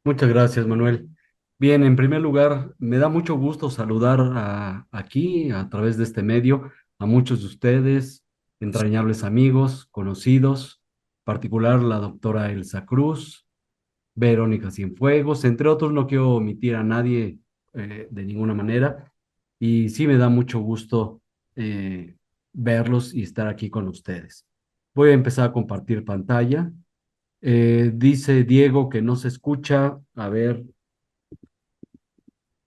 Muchas gracias, Manuel. Bien, en primer lugar, me da mucho gusto saludar aquí a través de este medio a muchos de ustedes, entrañables amigos, conocidos, en particular la doctora Elsa Cruz, Verónica Cienfuegos, entre otros, no quiero omitir a nadie de ninguna manera, y sí me da mucho gusto verlos y estar aquí con ustedes. Voy a empezar a compartir pantalla. Dice Diego que no se escucha. A ver,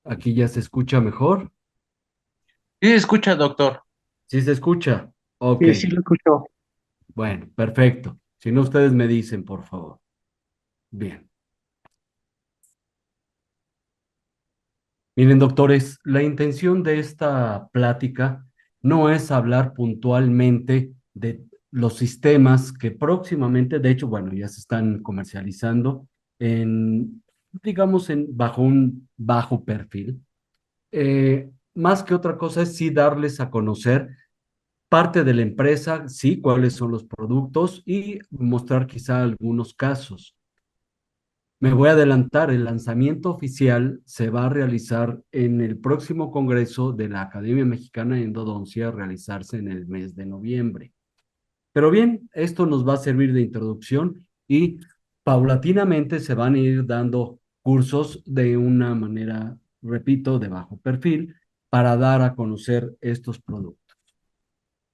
aquí ya se escucha mejor. Sí, escucha, doctor. Sí se escucha. Ok, Sí, sí lo escucho. bueno, perfecto. Si no, ustedes me dicen, por favor. Bien. Miren, doctores, la intención de esta plática no es hablar puntualmente de los sistemas que próximamente, de hecho, bueno, ya se están comercializando en, digamos, bajo un bajo perfil. Más que otra cosa es sí darles a conocer parte de la empresa, sí, cuáles son los productos y mostrar quizá algunos casos. Me voy a adelantar, el lanzamiento oficial se va a realizar en el próximo congreso de la Academia Mexicana de Endodoncia, a realizarse en el mes de noviembre. Pero bien, esto nos va a servir de introducción y paulatinamente se van a ir dando cursos de una manera, repito, de bajo perfil para dar a conocer estos productos.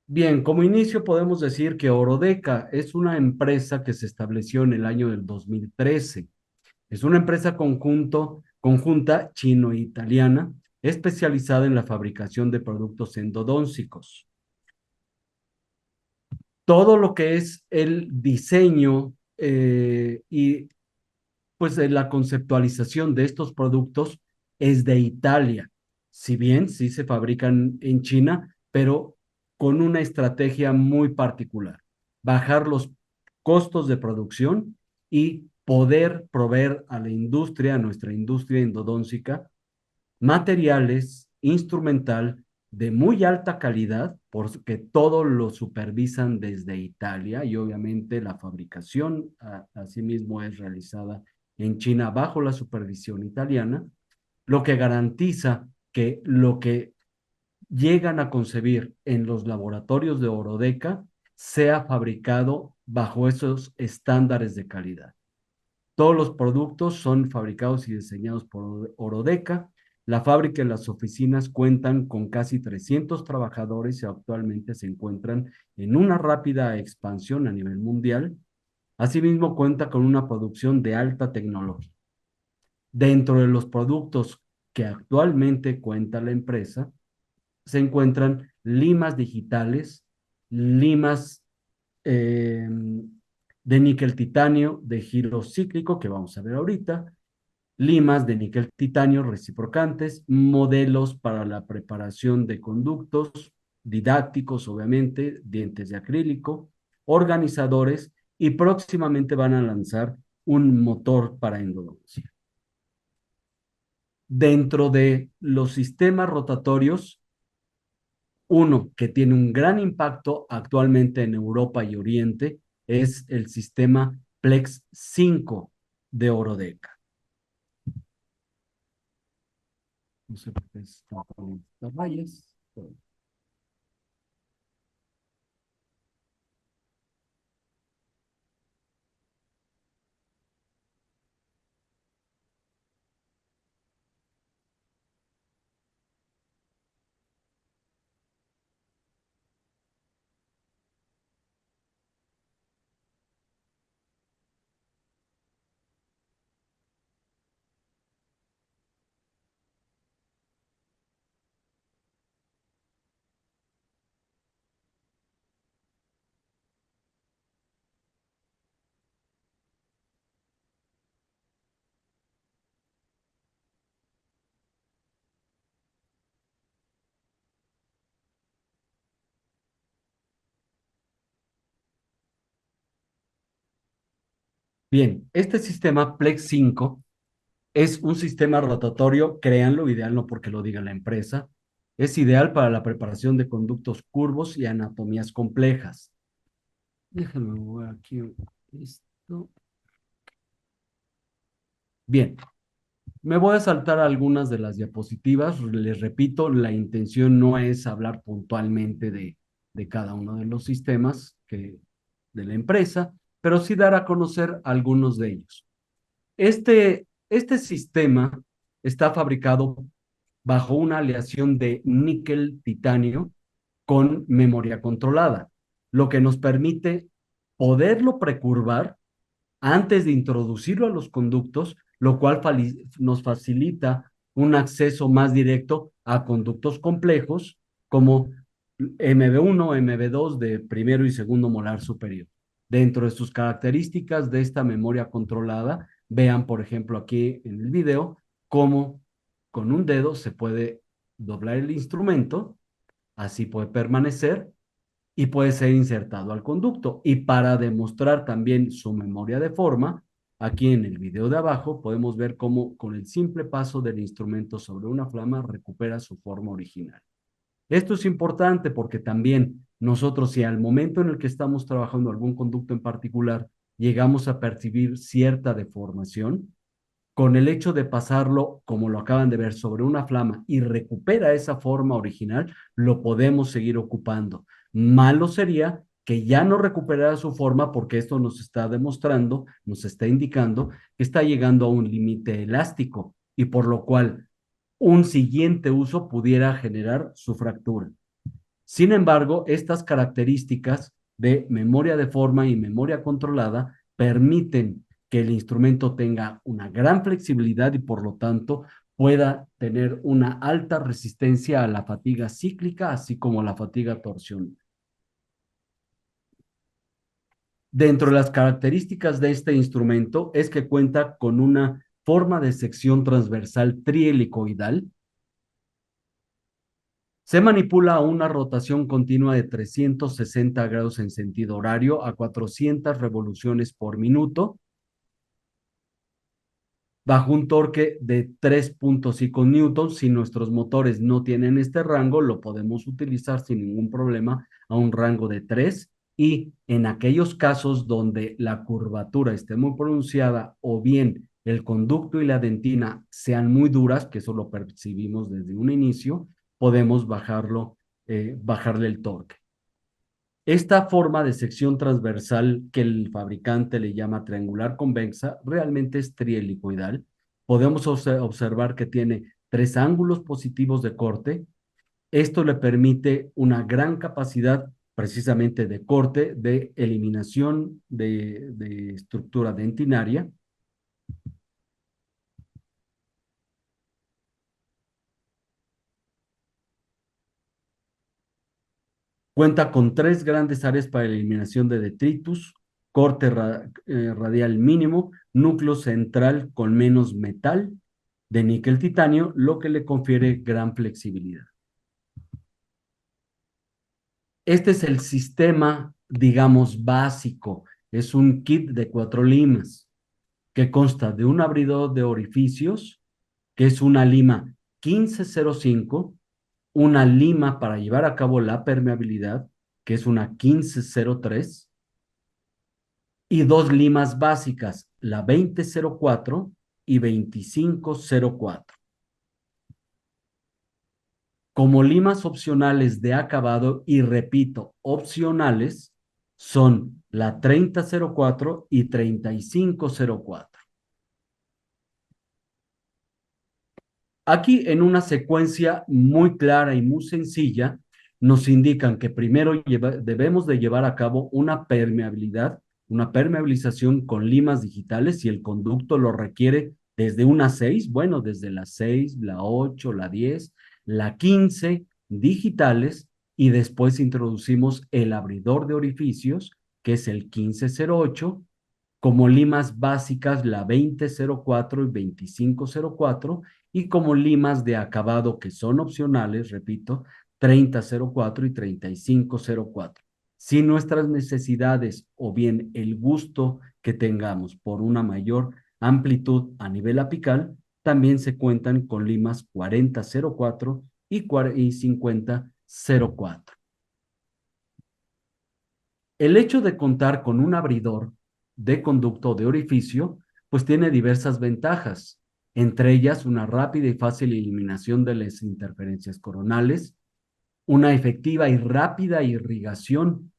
Bien, como inicio podemos decir que Orodeca es una empresa que se estableció en el año del 2013. Es una empresa conjunta chino-italiana especializada en la fabricación de productos endodóncicos. Todo lo que es el diseño y pues la conceptualización de estos productos es de Italia. Si bien sí se fabrican en China, pero con una estrategia muy particular. Bajar los costos de producción y poder proveer a la industria, a nuestra industria endodóncica, materiales, instrumental de muy alta calidad, porque todo lo supervisan desde Italia y obviamente la fabricación asimismo es realizada en China bajo la supervisión italiana, lo que garantiza que lo que llegan a concebir en los laboratorios de Orodeca sea fabricado bajo esos estándares de calidad. Todos los productos son fabricados y diseñados por Orodeca. La fábrica y las oficinas cuentan con casi 300 trabajadores y actualmente se encuentran en una rápida expansión a nivel mundial. Asimismo, cuenta con una producción de alta tecnología. Dentro de los productos que actualmente cuenta la empresa, se encuentran limas digitales, limas eh, de níquel titanio de giro cíclico, que vamos a ver ahorita, limas de níquel titanio reciprocantes, modelos para la preparación de conductos didácticos, obviamente, dientes de acrílico, organizadores y próximamente van a lanzar un motor para endodoncia. Dentro de los sistemas rotatorios, uno que tiene un gran impacto actualmente en Europa y Oriente es el sistema Plex 5 de Orodeca. No sé por qué están poniendo estas rayas. Bien, este sistema Plex 5 es un sistema rotatorio, créanlo, ideal no porque lo diga la empresa, es ideal para la preparación de conductos curvos y anatomías complejas. Déjenme ver aquí esto. Bien, me voy a saltar algunas de las diapositivas. Les repito, la intención no es hablar puntualmente de cada uno de los sistemas de la empresa, pero sí dar a conocer algunos de ellos. Este sistema está fabricado bajo una aleación de níquel-titanio con memoria controlada, lo que nos permite poderlo precurvar antes de introducirlo a los conductos, lo cual nos facilita un acceso más directo a conductos complejos como MB1, MB2 de primero y segundo molar superior. Dentro de sus características de esta memoria controlada, vean, por ejemplo, aquí en el video, cómo con un dedo se puede doblar el instrumento, así puede permanecer y puede ser insertado al conducto. Y para demostrar también su memoria de forma, aquí en el video de abajo podemos ver cómo con el simple paso del instrumento sobre una flama recupera su forma original. Esto es importante porque también nosotros, si al momento en el que estamos trabajando algún conducto en particular, llegamos a percibir cierta deformación, con el hecho de pasarlo, como lo acaban de ver, sobre una flama y recupera esa forma original, lo podemos seguir ocupando. Malo sería que ya no recuperara su forma porque esto nos está demostrando, nos está indicando que está llegando a un límite elástico y por lo cual un siguiente uso pudiera generar su fractura. Sin embargo, estas características de memoria de forma y memoria controlada permiten que el instrumento tenga una gran flexibilidad y por lo tanto pueda tener una alta resistencia a la fatiga cíclica, así como a la fatiga torsional. Dentro de las características de este instrumento es que cuenta con una forma de sección transversal trihelicoidal. Se manipula a una rotación continua de 360 grados en sentido horario a 400 revoluciones por minuto, bajo un torque de 3.5 newtons. Si nuestros motores no tienen este rango, lo podemos utilizar sin ningún problema a un rango de 3. Y en aquellos casos donde la curvatura esté muy pronunciada o bien el conducto y la dentina sean muy duras, que eso lo percibimos desde un inicio, podemos bajarle el torque. Esta forma de sección transversal que el fabricante le llama triangular convexa realmente es trihelicoidal. Podemos observar que tiene tres ángulos positivos de corte. Esto le permite una gran capacidad precisamente de corte, de eliminación de estructura dentinaria. Cuenta con tres grandes áreas para la eliminación de detritus, corte radial mínimo, núcleo central con menos metal de níquel titanio, lo que le confiere gran flexibilidad. Este es el sistema, digamos, básico. Es un kit de 4 limas que consta de un abridor de orificios, que es una lima 1505, una lima para llevar a cabo la permeabilidad, que es una 1503, y dos limas básicas, la 2004 y 2504. Como limas opcionales de acabado, y repito, opcionales, son la 3004 y 3504. Aquí en una secuencia muy clara y muy sencilla, nos indican que primero debemos de llevar a cabo una permeabilización con limas digitales si el conducto lo requiere desde una 6, bueno, desde la 6, la 8, la 10, la 15 digitales y después introducimos el abridor de orificios, que es el 1508, como limas básicas la 2004 y 2504 y como limas de acabado que son opcionales, repito, 3004 y 3504. Si nuestras necesidades o bien el gusto que tengamos por una mayor amplitud a nivel apical, también se cuentan con limas 4004 y 5004. El hecho de contar con un abridor de conducto de orificio, pues tiene diversas ventajas, entre ellas una rápida y fácil eliminación de las interferencias coronales, una efectiva y rápida irrigación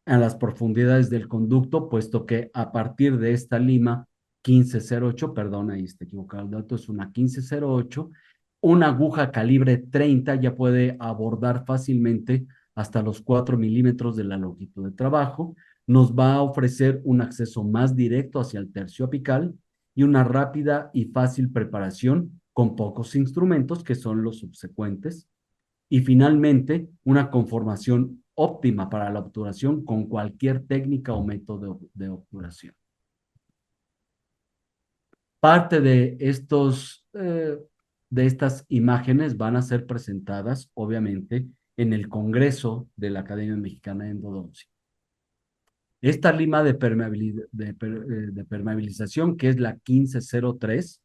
a las profundidades del conducto, puesto que a partir de esta lima 1508, perdón, ahí está equivocado el dato, es una 1508, una aguja calibre 30 ya puede abordar fácilmente hasta los 4 milímetros de la longitud de trabajo, nos va a ofrecer un acceso más directo hacia el tercio apical y una rápida y fácil preparación con pocos instrumentos que son los subsecuentes. Y finalmente, una conformación óptima para la obturación con cualquier técnica o método de obturación. Parte de estas imágenes van a ser presentadas, obviamente, en el Congreso de la Academia Mexicana de Endodoncia. Esta lima de permeabilización, que es la 1503,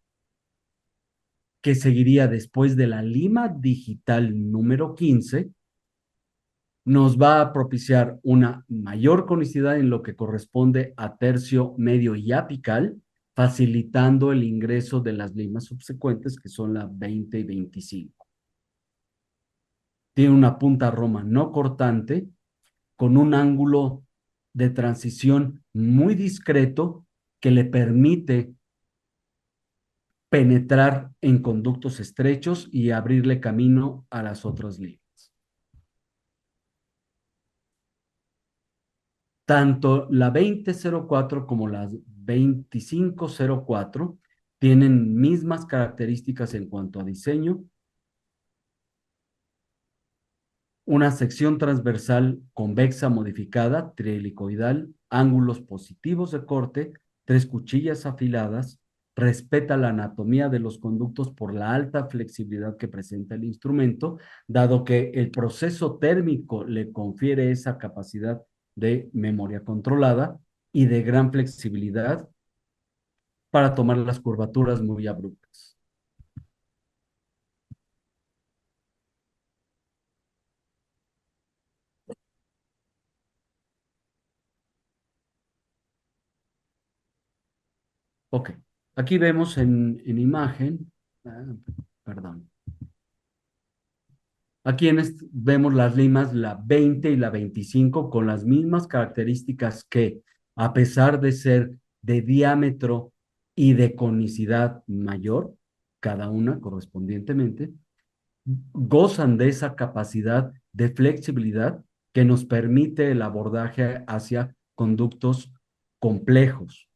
que seguiría después de la lima digital número 15, nos va a propiciar una mayor conicidad en lo que corresponde a tercio medio y apical, facilitando el ingreso de las limas subsecuentes, que son la 20 y 25. Tiene una punta roma no cortante, con un ángulo de transición muy discreto que le permite penetrar en conductos estrechos y abrirle camino a las otras limas. Tanto la 2004 como la 2504 tienen mismas características en cuanto a diseño, una sección transversal convexa modificada, trihelicoidal, ángulos positivos de corte, 3 cuchillas afiladas, respeta la anatomía de los conductos por la alta flexibilidad que presenta el instrumento, dado que el proceso térmico le confiere esa capacidad de memoria controlada y de gran flexibilidad para tomar las curvaturas muy abruptas. Ok, aquí vemos en imagen, perdón, aquí vemos las limas, la 20 y la 25, con las mismas características que, a pesar de ser de diámetro y de conicidad mayor, cada una correspondientemente, gozan de esa capacidad de flexibilidad que nos permite el abordaje hacia conductos complejos.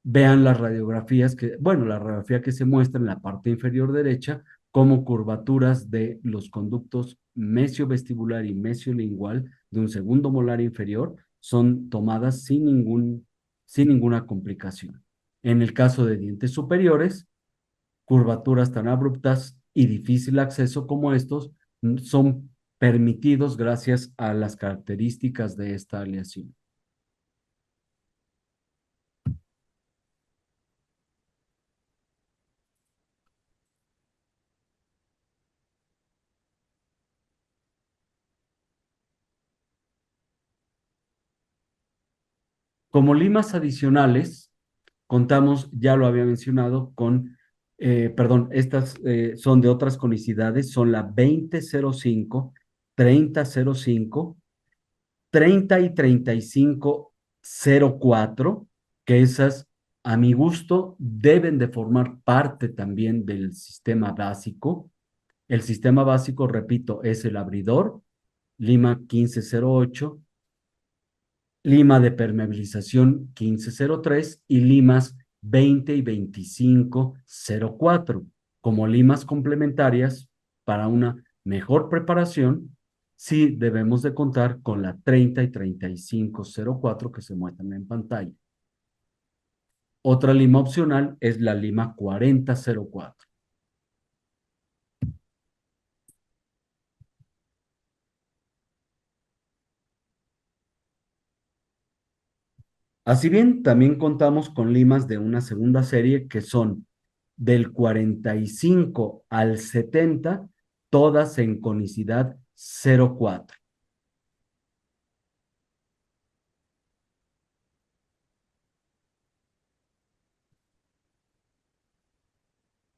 Vean las radiografías bueno, la radiografía que se muestra en la parte inferior derecha como curvaturas de los conductos mesiovestibular y mesiolingual de un segundo molar inferior son tomadas sin ninguna complicación. En el caso de dientes superiores, curvaturas tan abruptas y difícil acceso como estos son permitidos gracias a las características de esta aleación. Como limas adicionales, contamos, ya lo había mencionado, perdón, estas son de otras conicidades, son la 2005, 3005, 30 y 3504, que esas, a mi gusto, deben de formar parte también del sistema básico. El sistema básico, repito, es el abridor, lima 1508, lima de permeabilización 1503 y limas 20 y 2504 como limas complementarias para una mejor preparación. Sí debemos de contar con la 30 y 3504 que se muestran en pantalla. Otra lima opcional es la lima 4004. Así bien, también contamos con limas de una segunda serie que son del 45 al 70, todas en conicidad 0,4.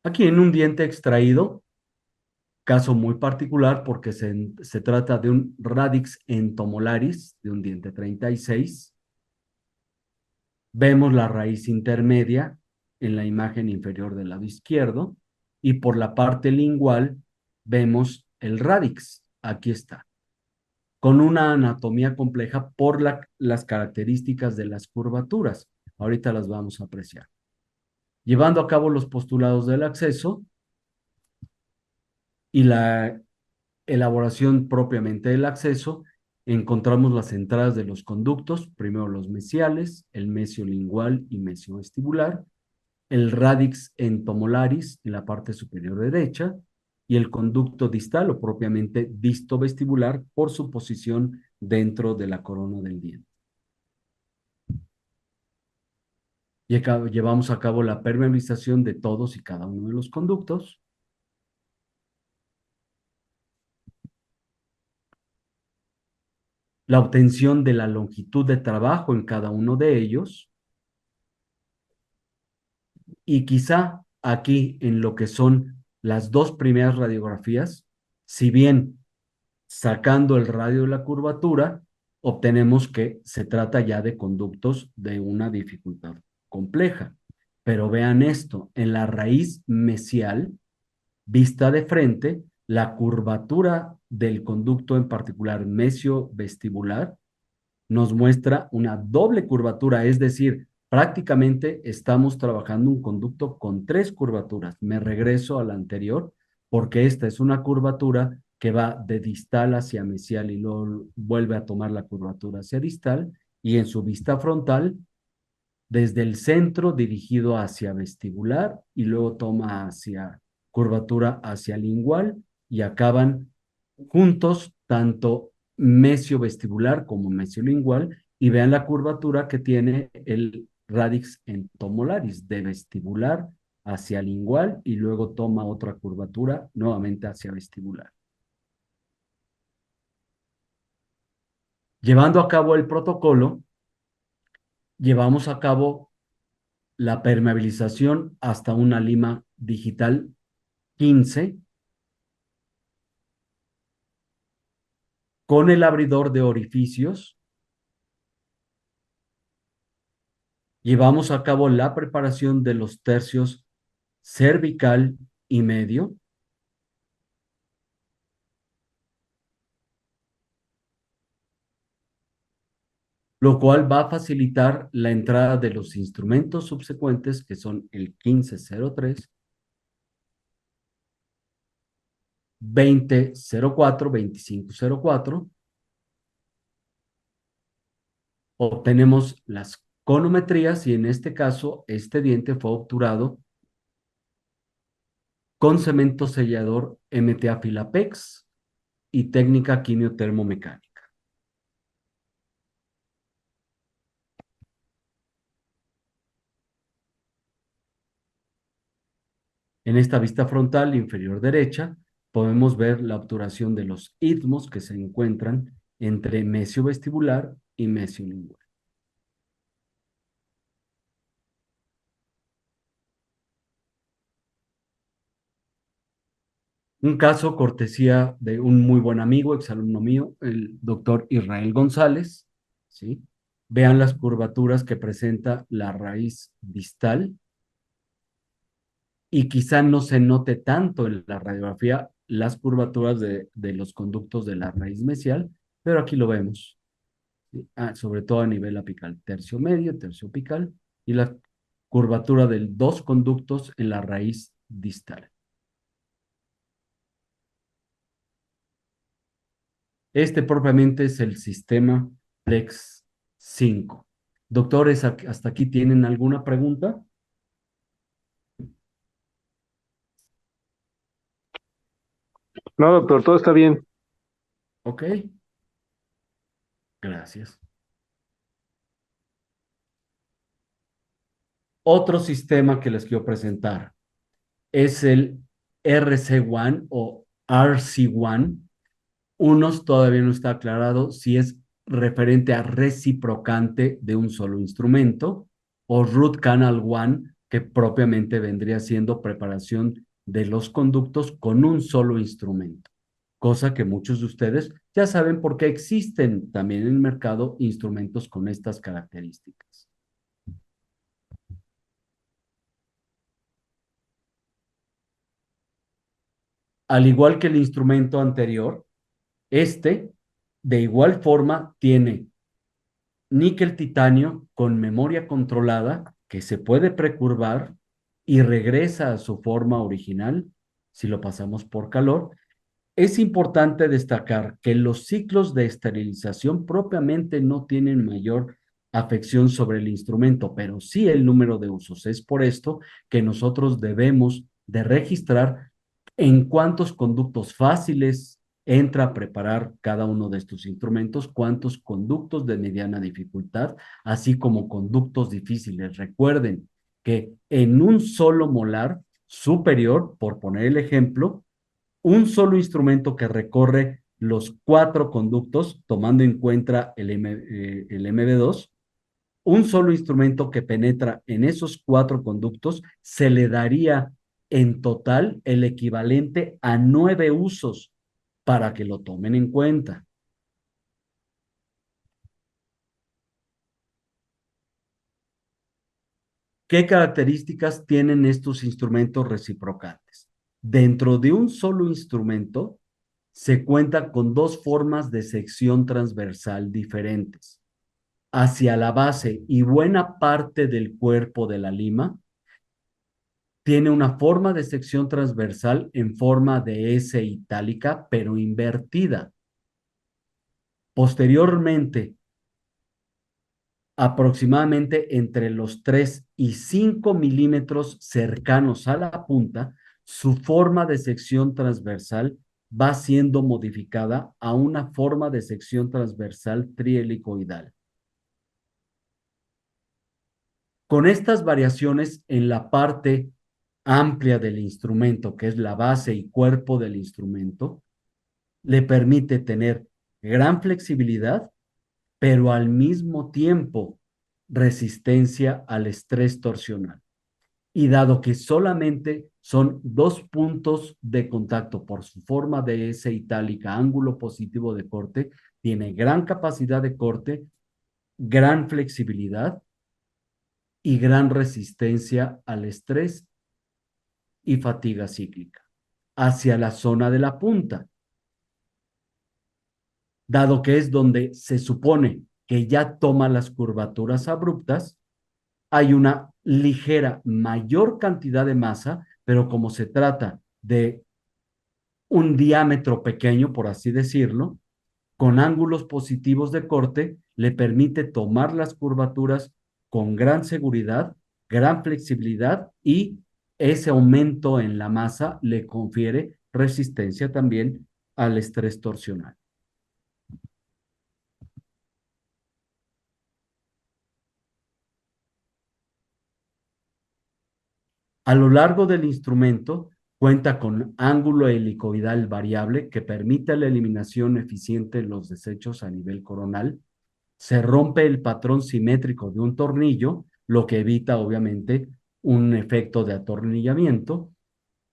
Aquí en un diente extraído, caso muy particular porque se trata de un radix entomolaris, de un diente 36. Vemos la raíz intermedia en la imagen inferior del lado izquierdo y por la parte lingual vemos el radix. Aquí está, con una anatomía compleja por las características de las curvaturas. Ahorita las vamos a apreciar. Llevando a cabo los postulados del acceso y la elaboración propiamente del acceso, encontramos las entradas de los conductos, primero los mesiales, el mesiolingual y mesiovestibular, el radix entomolaris en la parte superior derecha y el conducto distal o propiamente distovestibular por su posición dentro de la corona del diente. Llevamos a cabo la permeabilización de todos y cada uno de los conductos. La obtención de la longitud de trabajo en cada uno de ellos y quizá aquí en lo que son las dos primeras radiografías, si bien sacando el radio de la curvatura, obtenemos que se trata ya de conductos de una dificultad compleja. Pero vean esto, en la raíz mesial, vista de frente, la curvatura del conducto en particular mesio-vestibular nos muestra una doble curvatura, es decir, prácticamente estamos trabajando un conducto con tres curvaturas. Me regreso a la anterior porque esta es una curvatura que va de distal hacia mesial y luego vuelve a tomar la curvatura hacia distal y en su vista frontal desde el centro dirigido hacia vestibular y luego toma hacia curvatura hacia lingual y acaban juntos tanto mesio-vestibular como mesiolingual y vean la curvatura que tiene el radix entomolaris de vestibular hacia lingual y luego toma otra curvatura nuevamente hacia vestibular. Llevando a cabo el protocolo, llevamos a cabo la permeabilización hasta una lima digital 15 con el abridor de orificios. Llevamos a cabo la preparación de los tercios cervical y medio. Lo cual va a facilitar la entrada de los instrumentos subsecuentes que son el 1503, 2004, 2504. Obtenemos las conometrías y en este caso este diente fue obturado con cemento sellador MTA Filapex y técnica quimiotermomecánica. En esta vista frontal inferior derecha podemos ver la obturación de los istmos que se encuentran entre mesiovestibular y mesiolingual. Un caso cortesía de un muy buen amigo, exalumno mío, el doctor Israel González, ¿sí? Vean las curvaturas que presenta la raíz distal y quizá no se note tanto en la radiografía las curvaturas de los conductos de la raíz mesial, pero aquí lo vemos, ¿sí? Sobre todo a nivel apical, tercio medio, tercio apical y la curvatura de dos conductos en la raíz distal. Este propiamente es el sistema Plex 5. Doctores, ¿hasta aquí tienen alguna pregunta? No, doctor, todo está bien. Ok, gracias. Otro sistema que les quiero presentar es el RC1 o RC1. Unos todavía no está aclarado si es referente a reciprocante de un solo instrumento o root canal one, que propiamente vendría siendo preparación de los conductos con un solo instrumento, cosa que muchos de ustedes ya saben porque existen también en el mercado instrumentos con estas características. Al igual que el instrumento anterior, este de igual forma tiene níquel titanio con memoria controlada que se puede precurvar y regresa a su forma original si lo pasamos por calor. Es importante destacar que los ciclos de esterilización propiamente no tienen mayor afección sobre el instrumento, pero sí el número de usos. Es por esto que nosotros debemos de registrar en cuántos conductos fáciles entra a preparar cada uno de estos instrumentos, cuántos conductos de mediana dificultad, así como conductos difíciles. Recuerden que en un solo molar superior, por poner el ejemplo, un solo instrumento que recorre los 4 conductos, tomando en cuenta el MB2, un solo instrumento que penetra en esos 4 conductos, se le daría en total el equivalente a 9 usos para que lo tomen en cuenta. ¿Qué características tienen estos instrumentos reciprocantes? Dentro de un solo instrumento se cuenta con 2 formas de sección transversal diferentes. Hacia la base y buena parte del cuerpo de la lima tiene una forma de sección transversal en forma de S itálica, pero invertida. Posteriormente, aproximadamente entre los 3 y 5 milímetros cercanos a la punta, su forma de sección transversal va siendo modificada a una forma de sección transversal trihelicoidal. Con estas variaciones en la parte amplia del instrumento, que es la base y cuerpo del instrumento, le permite tener gran flexibilidad, pero al mismo tiempo resistencia al estrés torsional. Y dado que solamente son 2 puntos de contacto por su forma de S itálica, ángulo positivo de corte, tiene gran capacidad de corte, gran flexibilidad y gran resistencia al estrés y fatiga cíclica hacia la zona de la punta, dado que es donde se supone que ya toma las curvaturas abruptas, hay una ligera mayor cantidad de masa, pero como se trata de un diámetro pequeño, por así decirlo, con ángulos positivos de corte, le permite tomar las curvaturas con gran seguridad, gran flexibilidad y ese aumento en la masa le confiere resistencia también al estrés torsional. A lo largo del instrumento cuenta con ángulo helicoidal variable que permite la eliminación eficiente de los desechos a nivel coronal. Se rompe el patrón simétrico de un tornillo, lo que evita obviamente un efecto de atornillamiento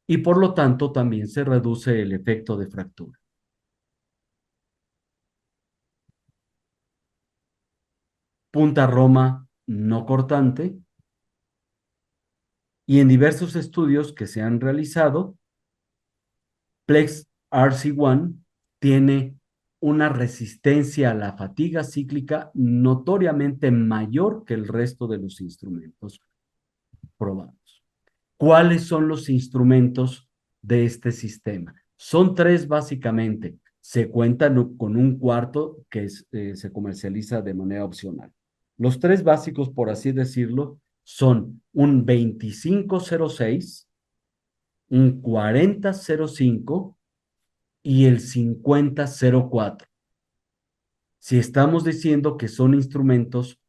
y por lo tanto también se reduce el efecto de fractura. Punta Roma no cortante y en diversos estudios que se han realizado, Plex RC1 tiene una resistencia a la fatiga cíclica notoriamente mayor que el resto de los instrumentos probados. ¿Cuáles son los instrumentos de este sistema? Son 3 básicamente. Se cuentan con un cuarto que se comercializa de manera opcional. Los 3 básicos, por así decirlo, son un 2506, un 4005 y el 5004. Si estamos diciendo que son instrumentos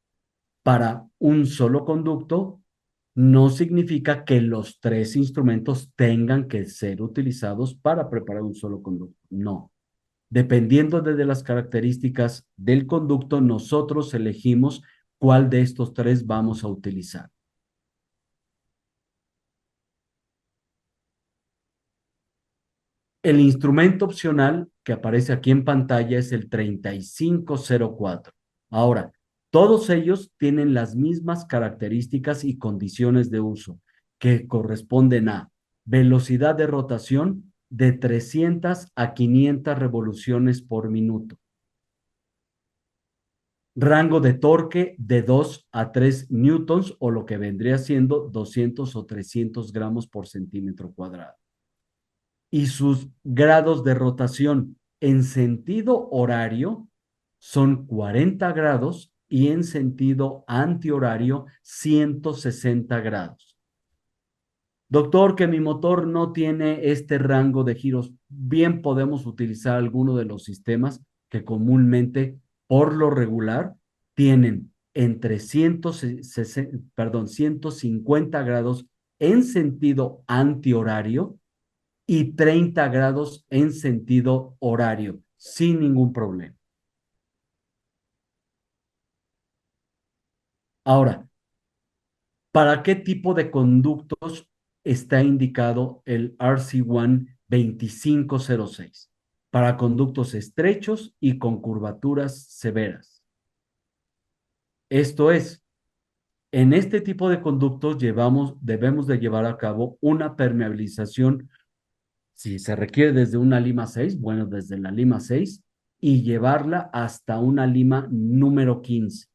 para un solo conducto, no significa que los 3 instrumentos tengan que ser utilizados para preparar un solo conducto. No. Dependiendo de las características del conducto, nosotros elegimos cuál de estos 3 vamos a utilizar. El instrumento opcional que aparece aquí en pantalla es el 3504. Ahora, todos ellos tienen las mismas características y condiciones de uso que corresponden a velocidad de rotación de 300 a 500 revoluciones por minuto, rango de torque de 2 a 3 newtons o lo que vendría siendo 200 o 300 gramos por centímetro cuadrado, y sus grados de rotación en sentido horario son 40 grados y en sentido antihorario 160 grados. Doctor, que mi motor no tiene este rango de giros. Bien podemos utilizar alguno de los sistemas que comúnmente, por lo regular, tienen entre 150 grados en sentido antihorario y 30 grados en sentido horario, sin ningún problema. Ahora, ¿para qué tipo de conductos está indicado el RC1 2506? Para conductos estrechos y con curvaturas severas. Esto es, en este tipo de conductos debemos de llevar a cabo una permeabilización. Si se requiere desde una lima 6, bueno, desde la lima 6 y llevarla hasta una lima número 15.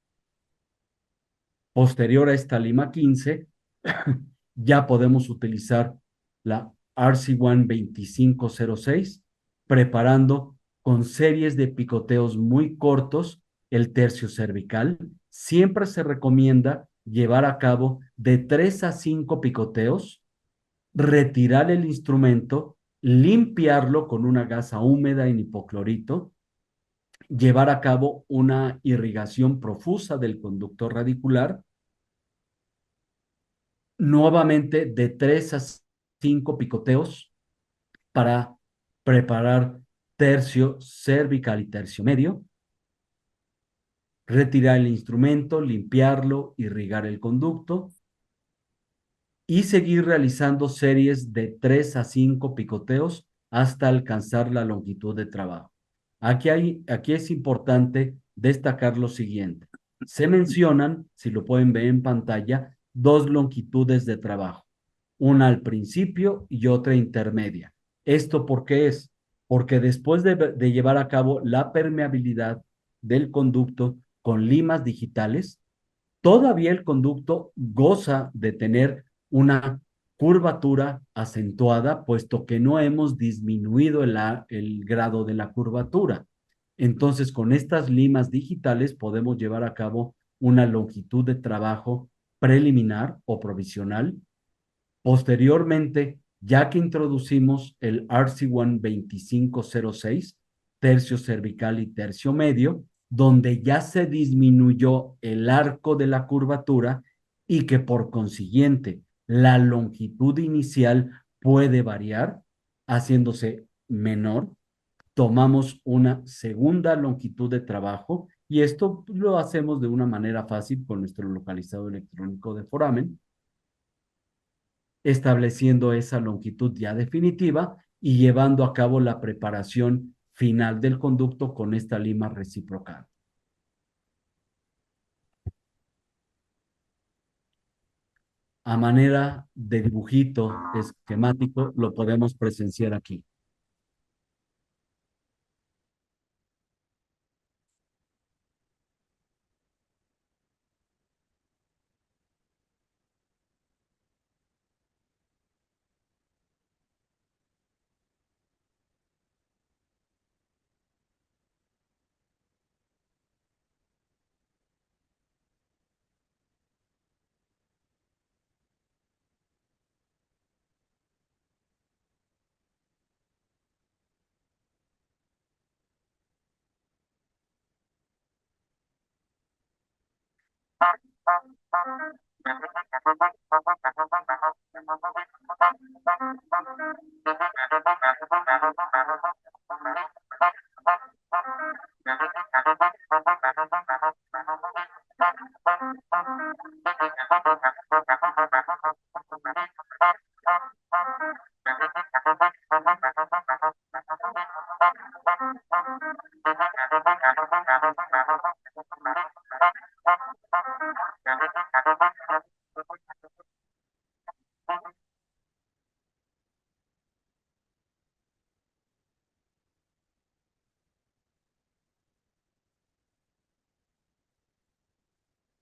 Posterior a esta lima 15, ya podemos utilizar la RC1 2506, preparando con series de picoteos muy cortos el tercio cervical. Siempre se recomienda llevar a cabo de 3 a 5 picoteos, retirar el instrumento, limpiarlo con una gasa húmeda en hipoclorito, llevar a cabo una irrigación profusa del conducto radicular, nuevamente de 3 a 5 picoteos para preparar tercio cervical y tercio medio, retirar el instrumento, limpiarlo, irrigar el conducto y seguir realizando series de 3 a 5 picoteos hasta alcanzar la longitud de trabajo. Aquí es importante destacar lo siguiente. Se mencionan, si lo pueden ver en pantalla, dos longitudes de trabajo, una al principio y otra intermedia. ¿Esto por qué es? Porque después de llevar a cabo la permeabilidad del conducto con limas digitales, todavía el conducto goza de tener una curvatura acentuada, puesto que no hemos disminuido el grado de la curvatura. Entonces, con estas limas digitales podemos llevar a cabo una longitud de trabajo preliminar o provisional. Posteriormente, ya que introducimos el RC1 2506, tercio cervical y tercio medio, donde ya se disminuyó el arco de la curvatura y que por consiguiente la longitud inicial puede variar, haciéndose menor, tomamos una segunda longitud de trabajo y esto lo hacemos de una manera fácil con nuestro localizador electrónico de foramen, estableciendo esa longitud ya definitiva y llevando a cabo la preparación final del conducto con esta lima reciprocal. A manera de dibujito esquemático lo podemos presenciar aquí.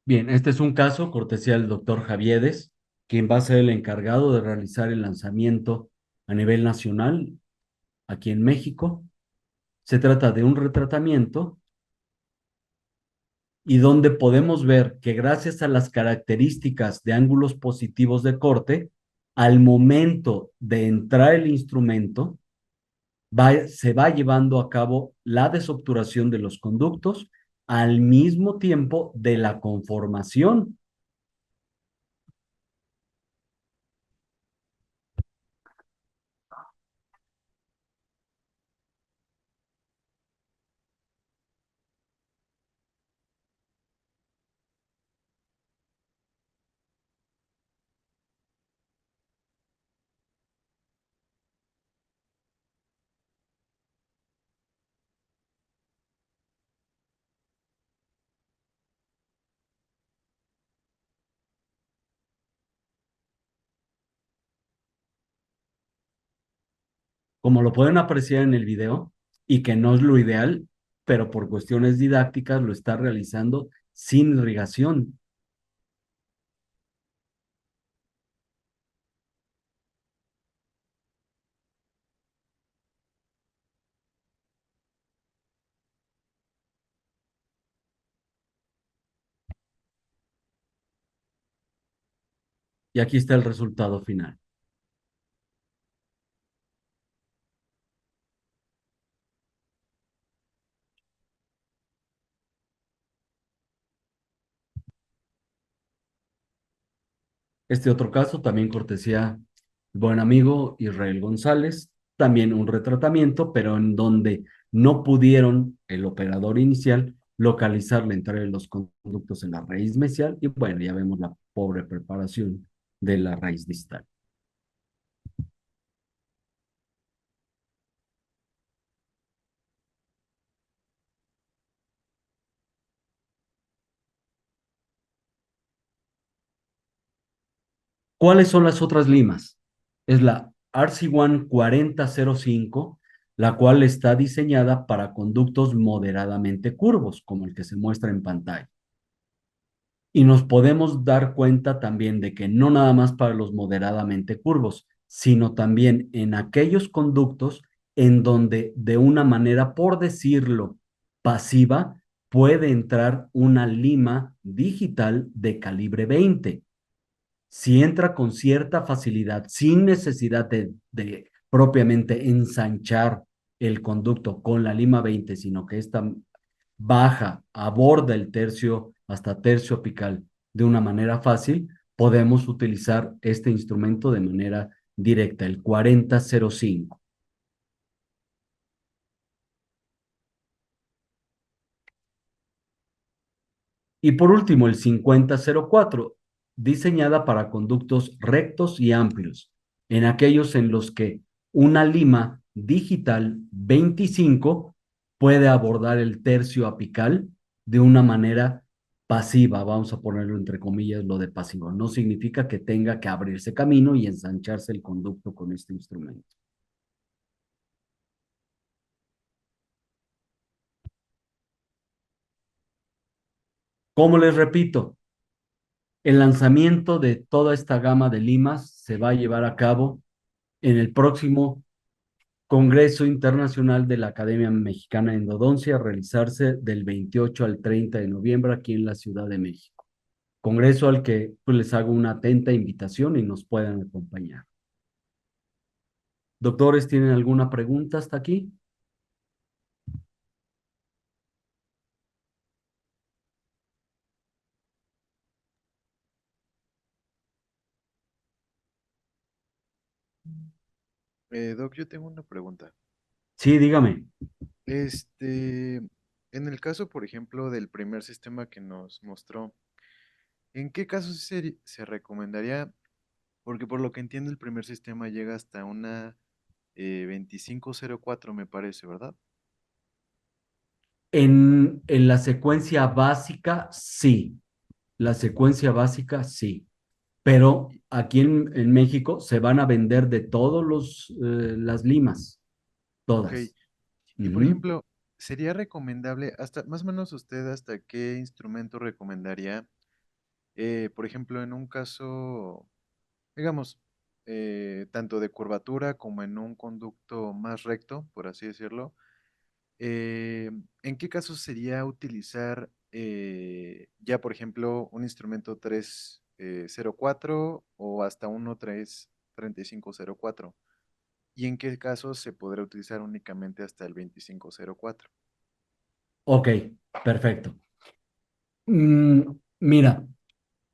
Bien, este es un caso cortesía del doctor Javiedes, quien va a ser el encargado de realizar el lanzamiento a nivel nacional aquí en México. Se trata de un retratamiento y donde podemos ver que gracias a las características de ángulos positivos de corte, al momento de entrar el instrumento, se va llevando a cabo la desobturación de los conductos al mismo tiempo de la conformación. Como lo pueden apreciar en el video, y que no es lo ideal, pero por cuestiones didácticas lo está realizando sin irrigación. Y aquí está el resultado final. Este otro caso, también cortesía buen amigo Israel González, también un retratamiento, pero en donde no pudieron el operador inicial localizar la entrada de los conductos en la raíz mesial y bueno, ya vemos la pobre preparación de la raíz distal. ¿Cuáles son las otras limas? Es la RC1 4005, la cual está diseñada para conductos moderadamente curvos, como el que se muestra en pantalla. Y nos podemos dar cuenta también de que no nada más para los moderadamente curvos, sino también en aquellos conductos en donde de una manera, por decirlo, pasiva, puede entrar una lima digital de calibre 20. Si entra con cierta facilidad, sin necesidad de propiamente ensanchar el conducto con la lima 20, sino que esta baja, aborda el tercio hasta tercio apical de una manera fácil, podemos utilizar este instrumento de manera directa, el 4005. Y por último, el 5004, diseñada para conductos rectos y amplios, en aquellos en los que una lima digital 25 puede abordar el tercio apical de una manera pasiva, vamos a ponerlo entre comillas lo de pasivo. No significa que tenga que abrirse camino y ensancharse el conducto con este instrumento. Como les repito, el lanzamiento de toda esta gama de limas se va a llevar a cabo en el próximo Congreso Internacional de la Academia Mexicana de Endodoncia, a realizarse del 28 al 30 de noviembre aquí en la Ciudad de México. Congreso al que pues, les hago una atenta invitación y nos puedan acompañar. Doctores, ¿tienen alguna pregunta hasta aquí? Doc, yo tengo una pregunta. Sí, dígame. En el caso, por ejemplo, del primer sistema que nos mostró, ¿en qué casos se recomendaría? Porque por lo que entiendo, el primer sistema llega hasta una 2504, me parece, ¿verdad? En la secuencia básica, sí. La secuencia básica, sí. Pero Y- aquí en México se van a vender de todos las limas, ok. todas. Y por Ujú. ejemplo, ¿sería recomendable, hasta más o menos usted, hasta qué instrumento recomendaría Por ejemplo, en un caso, digamos, tanto de curvatura como en un conducto más recto, por así decirlo, eh, ¿en qué caso sería utilizar ya, por ejemplo, un instrumento 304 o hasta uno 3504? ¿Y en qué casos se podrá utilizar únicamente hasta el 2504? Ok, perfecto. Mira,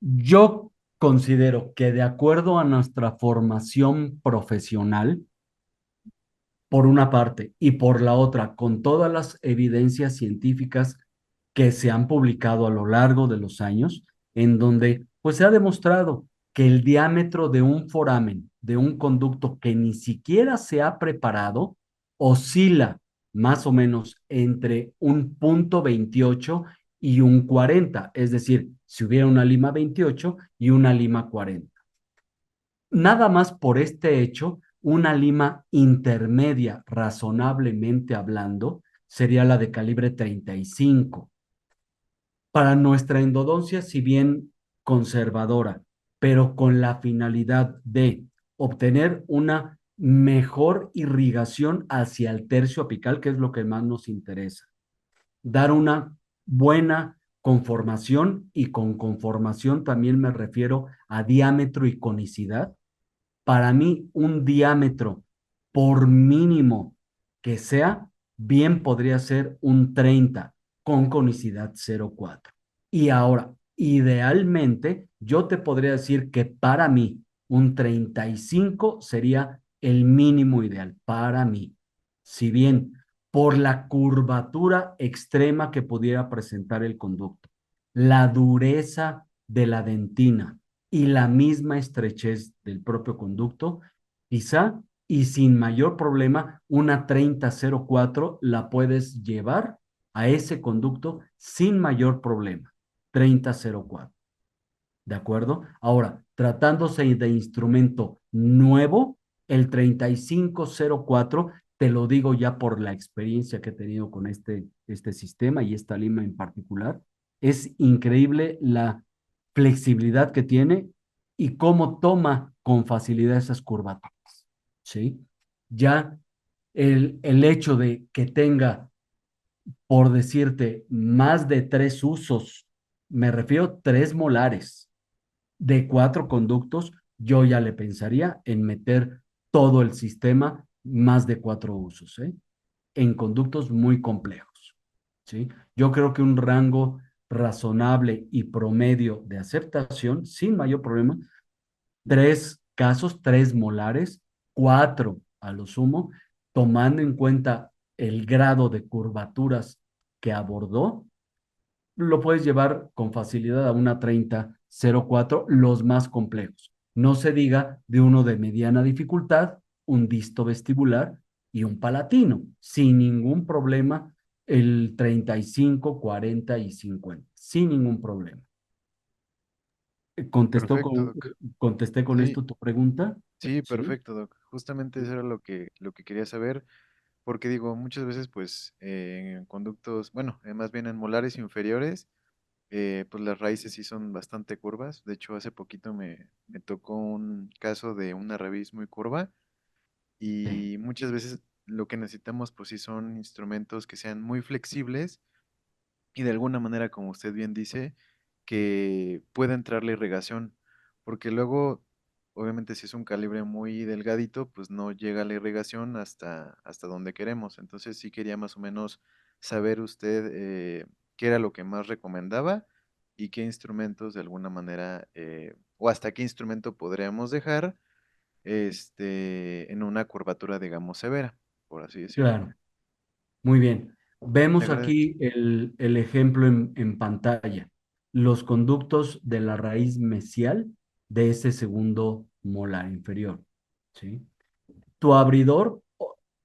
yo considero que de acuerdo a nuestra formación profesional, por una parte, y por la otra, con todas las evidencias científicas que se han publicado a lo largo de los años, en donde pues se ha demostrado que el diámetro de un foramen, de un conducto que ni siquiera se ha preparado, oscila más o menos entre un punto 28 y un 40, es decir, si hubiera una lima 28 y una lima 40. Nada más por este hecho, una lima intermedia, razonablemente hablando, sería la de calibre 35. Para nuestra endodoncia, si bien conservadora, pero con la finalidad de obtener una mejor irrigación hacia el tercio apical, que es lo que más nos interesa. Dar una buena conformación, y con conformación también me refiero a diámetro y conicidad. Para mí, un diámetro, por mínimo que sea, bien podría ser un 30 con conicidad 0,4. Y ahora, idealmente, yo te podría decir que para mí un 35 sería el mínimo ideal para mí. Si bien por la curvatura extrema que pudiera presentar el conducto, la dureza de la dentina y la misma estrechez del propio conducto, quizá y sin mayor problema, una 3004 la puedes llevar a ese conducto sin mayor problema. 3004. ¿De acuerdo? Ahora, tratándose de instrumento nuevo, el 3504, te lo digo ya por la experiencia que he tenido con este sistema y esta lima en particular, es increíble la flexibilidad que tiene y cómo toma con facilidad esas curvaturas. ¿Sí? Ya el hecho de que tenga, por decirte, más de 3 usos, me refiero 3 molares de 4 conductos, yo ya le pensaría en meter todo el sistema más de 4 usos, ¿eh? En conductos muy complejos, ¿sí? Yo creo que un rango razonable y promedio de aceptación, sin mayor problema, 3 casos, 3 molares, 4 a lo sumo, tomando en cuenta el grado de curvaturas que abordó, lo puedes llevar con facilidad a una 3004, los más complejos. No se diga de uno de mediana dificultad, un disto vestibular y un palatino, sin ningún problema, el 35, 40 y 50, sin ningún problema. ¿Contestó Perfecto, con, Doc. ¿Contesté con Sí, esto tu pregunta? sí, Sí. perfecto, Doc. Justamente eso era lo que quería saber, porque digo, muchas veces, pues, en conductos, bueno, más bien en molares inferiores, pues las raíces sí son bastante curvas. De hecho, hace poquito me tocó un caso de una raíz muy curva Sí, y muchas veces lo que necesitamos, pues sí, son instrumentos que sean muy flexibles y de alguna manera, como usted bien dice, que pueda entrar la irrigación, porque luego, obviamente, si es un calibre muy delgadito, pues no llega la irrigación hasta donde queremos. Entonces sí quería más o menos saber usted qué era lo que más recomendaba y qué instrumentos de alguna manera, o hasta qué instrumento podríamos dejar en una curvatura, digamos, severa, por así decirlo. claro. Muy bien. Le Vemos agrade- aquí el ejemplo en pantalla. Los conductos de la raíz mesial de ese segundo molar inferior. ¿Sí? Tu abridor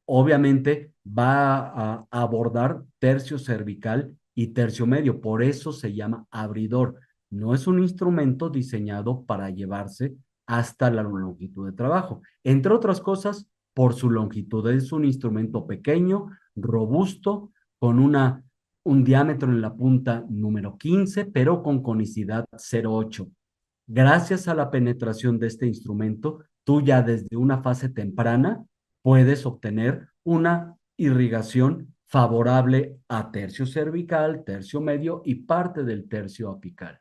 obviamente va a abordar tercio cervical y tercio medio, por eso se llama abridor. No es un instrumento diseñado para llevarse hasta la longitud de trabajo. Entre otras cosas, por su longitud. Es un instrumento pequeño, robusto, con una un diámetro en la punta número 15, pero con conicidad 0,8. Gracias a la penetración de este instrumento, tú ya desde una fase temprana puedes obtener una irrigación favorable a tercio cervical, tercio medio y parte del tercio apical.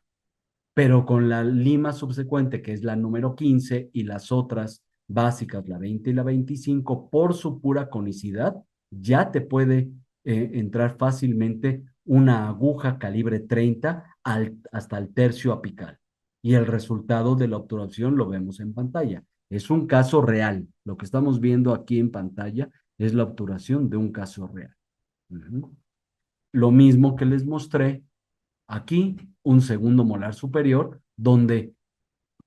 Pero con la lima subsecuente, que es la número 15, y las otras básicas, la 20 y la 25, por su pura conicidad, ya te puede entrar fácilmente una aguja calibre 30 hasta el tercio apical. Y el resultado de la obturación lo vemos en pantalla. Es un caso real. Lo que estamos viendo aquí en pantalla es la obturación de un caso real. Lo mismo que les mostré aquí, un segundo molar superior, donde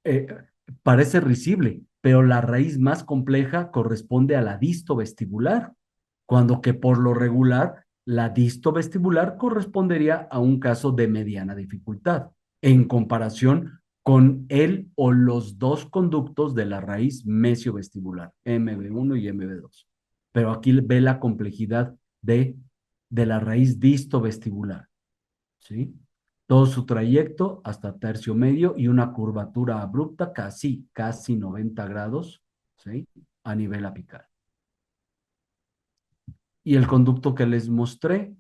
eh, parece risible, pero la raíz más compleja corresponde a la distovestibular, cuando que por lo regular la distovestibular correspondería a un caso de mediana dificultad, en comparación con el o los dos conductos de la raíz mesiovestibular, MB1 y MB2. Pero aquí ve la complejidad de la raíz distovestibular. ¿Sí? Todo su trayecto hasta tercio medio y una curvatura abrupta casi 90 grados, ¿sí? A nivel apical. Y el conducto que les mostré,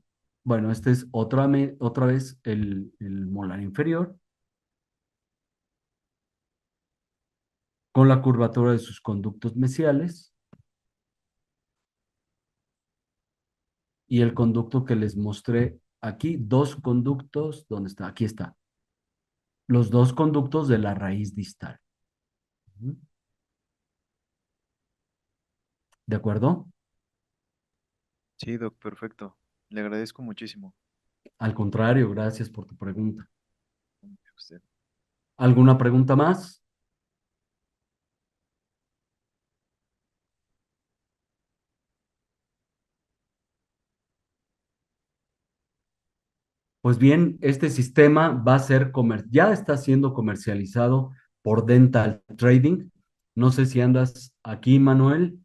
bueno, este es otra vez el molar inferior, con la curvatura de sus conductos mesiales, y el conducto que les mostré aquí, dos conductos, ¿dónde está? Aquí está. Los dos conductos de la raíz distal. ¿De acuerdo? Sí, Doc, perfecto. Le agradezco muchísimo Al contrario, gracias por tu pregunta. a usted. ¿Alguna pregunta más? Pues bien, este sistema va a ser ya está siendo comercializado por Dental Trading. No sé si andas aquí, Manuel.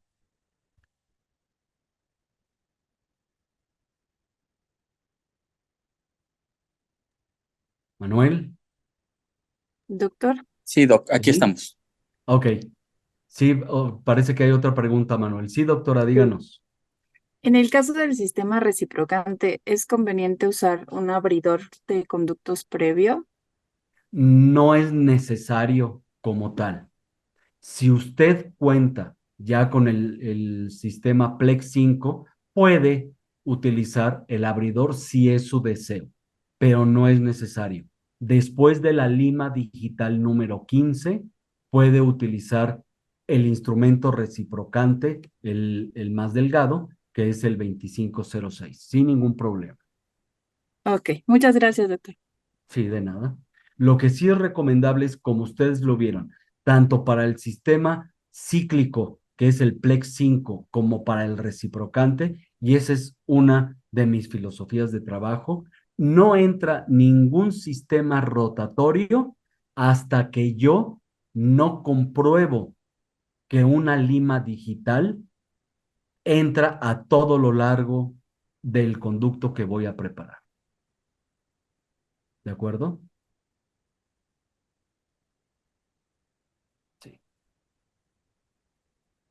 Manuel. Doctor, Sí, Doc, aquí Sí. estamos. Ok. Sí, parece que hay otra pregunta, Manuel. Sí, doctora, díganos. en el caso del sistema reciprocante, ¿es conveniente usar un abridor de conductos previo? No es necesario como tal. Si usted cuenta ya con el sistema Plex 5, puede utilizar el abridor si es su deseo, pero no es necesario. Después de la lima digital número 15, puede utilizar el instrumento reciprocante, el más delgado, que es el 2506, sin ningún problema. Ok, muchas gracias, doctor. Sí, de nada. Lo que sí es recomendable es, como ustedes lo vieron, tanto para el sistema cíclico, que es el Plex 5, como para el reciprocante, y esa es una de mis filosofías de trabajo, no entra ningún sistema rotatorio hasta que yo no compruebo que una lima digital entra a todo lo largo del conducto que voy a preparar. ¿De acuerdo? Sí.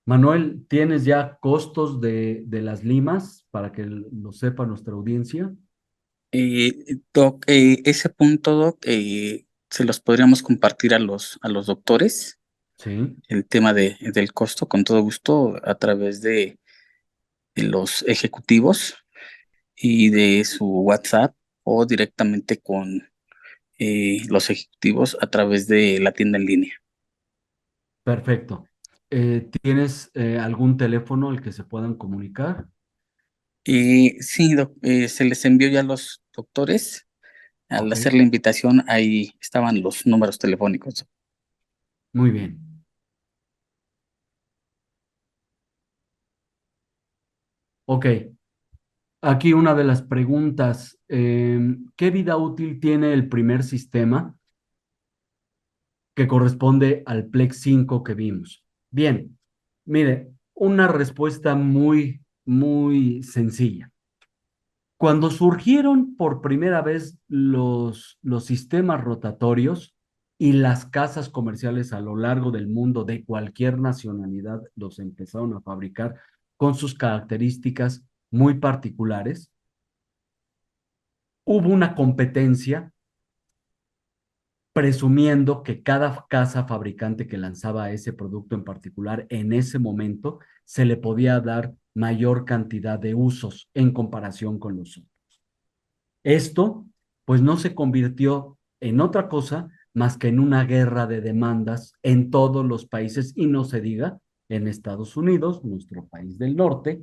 Manuel, ¿tienes ya costos de las limas para que lo sepa nuestra audiencia? Doc, ese punto, Doc, se los podríamos compartir a los doctores, Sí, el tema del costo, con todo gusto, a través de los ejecutivos y de su WhatsApp o directamente con los ejecutivos a través de la tienda en línea. perfecto. ¿Tienes algún teléfono al que se puedan comunicar? Sí, Doc, se les envió ya a los doctores. Al Ok, hacer la invitación, ahí estaban los números telefónicos. muy bien. Ok, aquí una de las preguntas, ¿qué vida útil tiene el primer sistema que corresponde al Plex 5 que vimos? Bien, mire, una respuesta muy sencilla. Cuando surgieron por primera vez los sistemas rotatorios y las casas comerciales a lo largo del mundo de cualquier nacionalidad los empezaron a fabricar con sus características muy particulares, hubo una competencia presumiendo que cada casa fabricante que lanzaba ese producto en particular en ese momento se le podía dar mayor cantidad de usos en comparación con los otros. Esto, pues no se convirtió en otra cosa más que en una guerra de demandas en todos los países y no se diga en Estados Unidos, nuestro país del norte,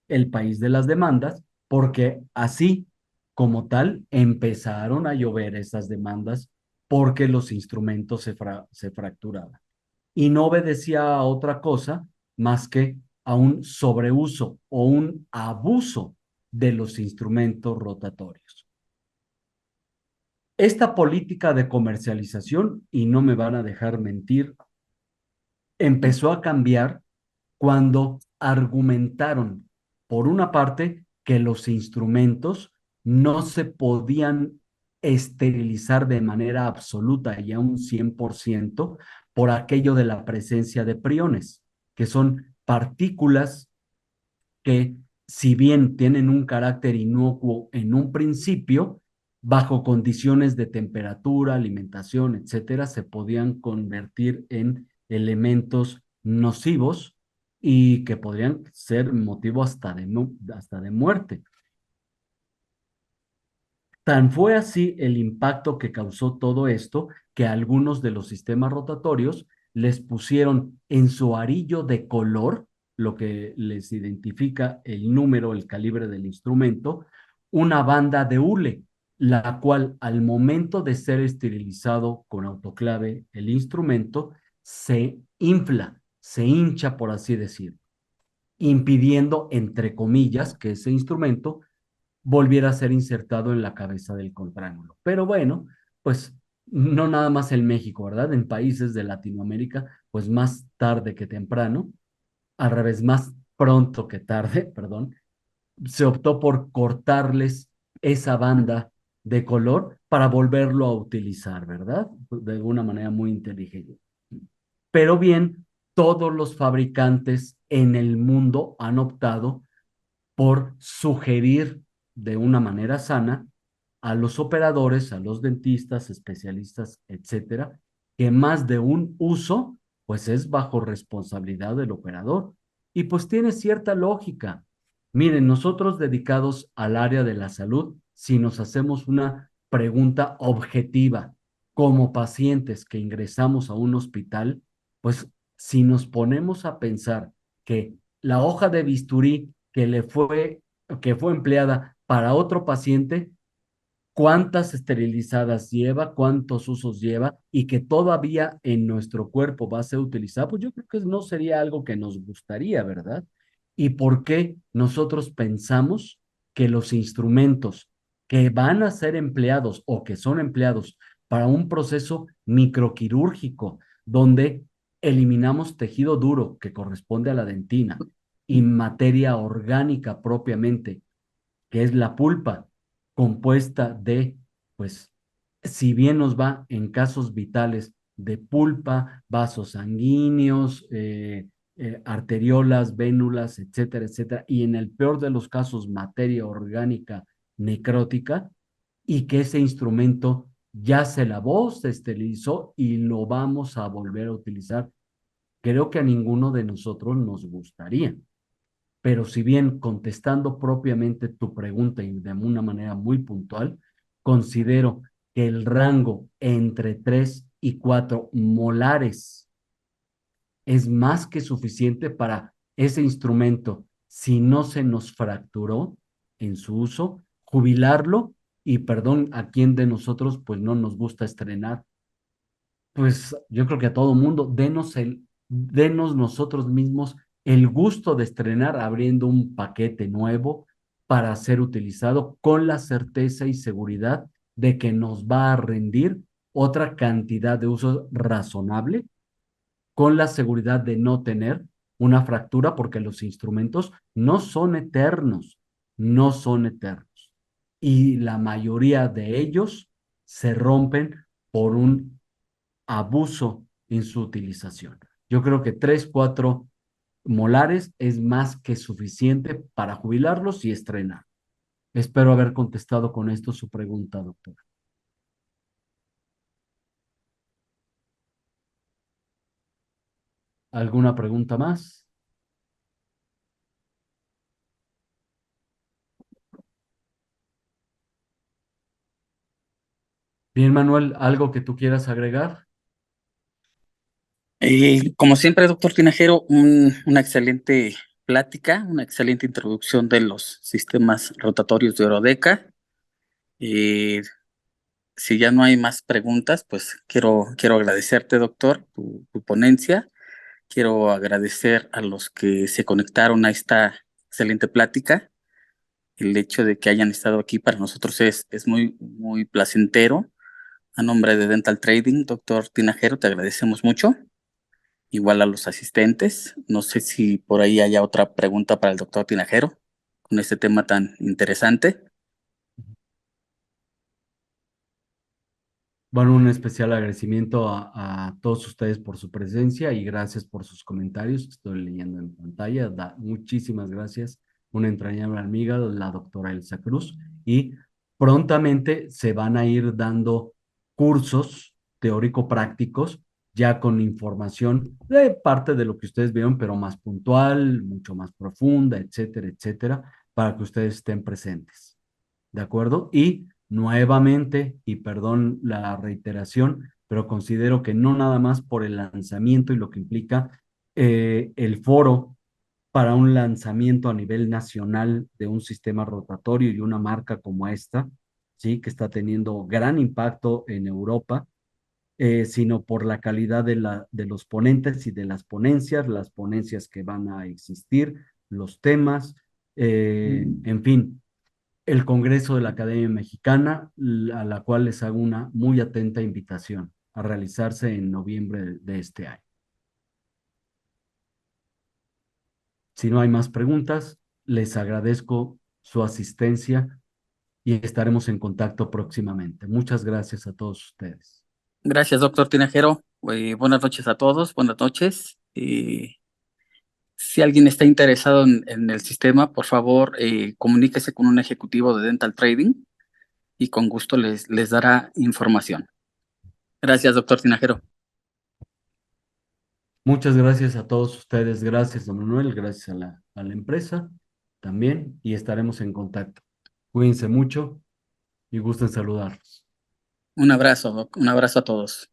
el país de las demandas, porque así como tal empezaron a llover esas demandas porque los instrumentos se fracturaban. Y no obedecía a otra cosa más que a un sobreuso o un abuso de los instrumentos rotatorios. Esta política de comercialización, y no me van a dejar mentir, empezó a cambiar cuando argumentaron, por una parte, que los instrumentos no se podían esterilizar de manera absoluta y a un 100% por aquello de la presencia de priones, que son partículas que, si bien tienen un carácter inocuo en un principio, bajo condiciones de temperatura, alimentación, etcétera, se podían convertir en elementos nocivos y que podrían ser motivo hasta de muerte. Tan fue así el impacto que causó todo esto que algunos de los sistemas rotatorios les pusieron en su arillo de color, lo que les identifica el número, el calibre del instrumento, una banda de hule, la cual al momento de ser esterilizado con autoclave el instrumento se infla, se hincha, por así decirlo, impidiendo, entre comillas, que ese instrumento volviera a ser insertado en la cabeza del contraángulo. Pero bueno, pues no nada más en México, ¿verdad? En países de Latinoamérica, pues más tarde que temprano, al revés, más pronto que tarde, perdón, se optó por cortarles esa banda de color para volverlo a utilizar, ¿verdad? De una manera muy inteligente. Pero bien, todos los fabricantes en el mundo han optado por sugerir de una manera sana a los operadores, a los dentistas, especialistas, etcétera, que más de un uso, pues es bajo responsabilidad del operador. Y pues tiene cierta lógica. Miren, nosotros dedicados al área de la salud, si nos hacemos una pregunta objetiva como pacientes que ingresamos a un hospital, pues si nos ponemos a pensar que la hoja de bisturí que fue empleada para otro paciente, cuántas esterilizadas lleva, cuántos usos lleva y que todavía en nuestro cuerpo va a ser utilizado, pues yo creo que no sería algo que nos gustaría, ¿verdad? ¿Y por qué nosotros pensamos que los instrumentos que van a ser empleados o que son empleados para un proceso microquirúrgico donde eliminamos tejido duro que corresponde a la dentina y materia orgánica propiamente, que es la pulpa, compuesta de, pues, si bien nos va en casos vitales de pulpa, vasos sanguíneos, arteriolas, vénulas, etcétera, etcétera, y en el peor de los casos, materia orgánica necrótica, y que ese instrumento ya se lavó, se esterilizó y lo vamos a volver a utilizar. Creo que a ninguno de nosotros nos gustaría. Pero si bien contestando propiamente tu pregunta y de una manera muy puntual, considero que el rango entre 3 y 4 molares es más que suficiente para ese instrumento, si no se nos fracturó en su uso, jubilarlo y perdón, a quien de nosotros pues no nos gusta estrenar, pues yo creo que a todo mundo, denos nosotros mismos el gusto de estrenar abriendo un paquete nuevo para ser utilizado con la certeza y seguridad de que nos va a rendir otra cantidad de uso razonable, con la seguridad de no tener una fractura, porque los instrumentos no son eternos, no son eternos. y la mayoría de ellos se rompen por un abuso en su utilización. Yo creo que 3, 4 molares es más que suficiente para jubilarlos y estrenar. Espero haber contestado con esto su pregunta, doctora. ¿Alguna pregunta más? Bien, Manuel, ¿algo que tú quieras agregar? Como siempre, doctor Tinajero, una excelente plática, una excelente introducción de los sistemas rotatorios de Orodeca. Eh, si ya no hay más preguntas, pues quiero agradecerte, doctor, tu ponencia. Quiero agradecer a los que se conectaron a esta excelente plática. El hecho de que hayan estado aquí para nosotros es muy placentero. A nombre de Dental Trading, doctor Tinajero, te agradecemos mucho. Igual a los asistentes. No sé si por ahí haya otra pregunta para el doctor Tinajero con este tema tan interesante. Bueno, un especial agradecimiento a todos ustedes por su presencia y gracias por sus comentarios que estoy leyendo en pantalla. Muchísimas gracias. Una entrañable amiga, la doctora Elsa Cruz. Y prontamente se van a ir dando cursos teórico-prácticos ya con información de parte de lo que ustedes vieron, pero más puntual, mucho más profunda, etcétera, etcétera, para que ustedes estén presentes. ¿De acuerdo? Y nuevamente, y perdón la reiteración, pero considero que no nada más por el lanzamiento y lo que implica el foro para un lanzamiento a nivel nacional de un sistema rotatorio y una marca como esta, ¿sí? Que está teniendo gran impacto en Europa, sino por la calidad de los ponentes y de las ponencias que van a existir, los temas, en fin, el Congreso de la Academia Mexicana, a la cual les hago una muy atenta invitación a realizarse en noviembre de este año. Si no hay más preguntas, les agradezco su asistencia y estaremos en contacto próximamente. Muchas gracias a todos ustedes. Gracias, doctor Tinajero. Buenas noches a todos. Buenas noches. Si alguien está interesado en el sistema, por favor, comuníquese con un ejecutivo de Dental Trading y con gusto les dará información. Gracias, doctor Tinajero. Muchas gracias a todos ustedes. Gracias, don Manuel. Gracias a la empresa también y estaremos en contacto. Cuídense mucho y gusto en saludarlos. Un abrazo a todos.